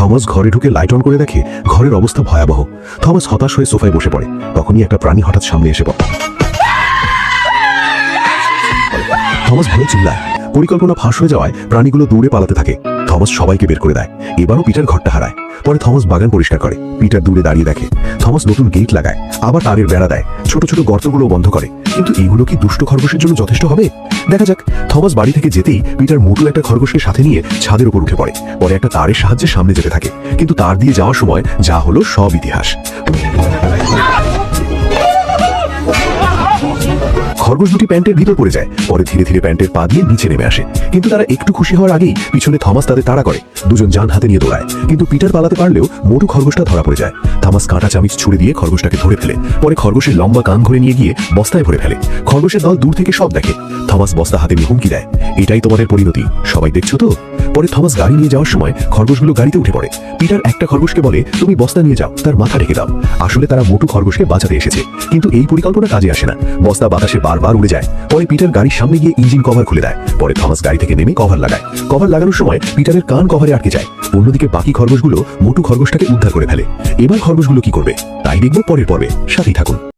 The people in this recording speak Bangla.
থমাস ঘরে ঢুকে লাইট অন করে দেখে ঘরের অবস্থা ভয়াবহ। থমাস হতাশ হয়ে সোফায় বসে পড়ে। তখনই একটা প্রাণী হঠাৎ সামনে এসে পড়ে। থমাস ভয়ে চিল্লায়। পরিকল্পনা ফাঁস হয়ে যাওয়ায় প্রাণীগুলো দৌড়ে পালাতে থাকে। থমাস সবাইকে বের করে দেয়। এবারও পিটার ঘরটা হারায়। পরে থমাস বাগান পরিষ্কার করে। পিটার দূরে দাঁড়িয়ে দেখে। থমাস নতুন গেট লাগায়, আবার তারের বেড়া দেয়, ছোট ছোট গর্তগুলো বন্ধ করে। কিন্তু এগুলো কি দুষ্ট খরগোশের জন্য যথেষ্ট হবে? দেখা যাক। থমাস বাড়ি থেকে যেতেই পিটার মোটু একটা খরগোশকে সাথে নিয়ে ছাদের উপর উঠে পড়ে। পরে একটা তারের সাহায্যে সামনে যেতে থাকে, কিন্তু তার দিয়ে যাওয়ার সময় যা হলো সব ইতিহাস। খরগোশ দুটি প্যান্টের ভিতর পড়ে যায়। পরে ধীরে ধীরে প্যান্টের পা দিয়ে নিচে নেমে আসে। কিন্তু তারা একটু খুশি হওয়ার আগেই পিছনে থমাস তাদের তাড়া করে। দুজন জান হাতে নিয়ে দৌড়ায়, কিন্তু পিটার পালাতে পারলেও মোটু খরগোশটা ধরা পড়ে যায়। থমাস কাঁটা চামিচ ছুড়ে দিয়ে খরগোশটাকে ধরে ফেলে। পরে খরগোশের লম্বা কান ধরে নিয়ে গিয়ে বস্তায় ভরে ফেলে। খরগোশের দল দূর থেকে সব দেখে। থমাস বস্তা হাতে নিয়ে হুমকি দেয়, এটাই তোমাদের পরিণতি, সবাই দেখছো তো? পরে থমাস গাড়ি নিয়ে যাওয়ার সময় খরগোশগুলো গাড়িতে উঠে পড়ে। পিটার একটা খরগোশকে বলে, তুমি বস্তা নিয়ে যাও, তার মাথা ঢেকে দাও। আসলে তারা মোটু খরগোশকে বাঁচাতে এসেছে, কিন্তু এই পরিকল্পনা কাজে আসে না। বস্তা বাতাসে বারবার উড়ে যায়। পরে পিটার গাড়ির সামনে গিয়ে ইঞ্জিন কভার খুলে দেয়। পরে থমাস গাড়ি থেকে নেমে কভার লাগায়। কভার লাগানোর সময় পিটারের কান কভারে আটকে যায়। অন্যদিকে বাকি খরগোশগুলো মোটু খরগোশটাকে উদ্ধার করে ফেলে। এবার খরগোশগুলো কি করবে তাই দেখব পরের পর্বে। সাথেই থাকুন।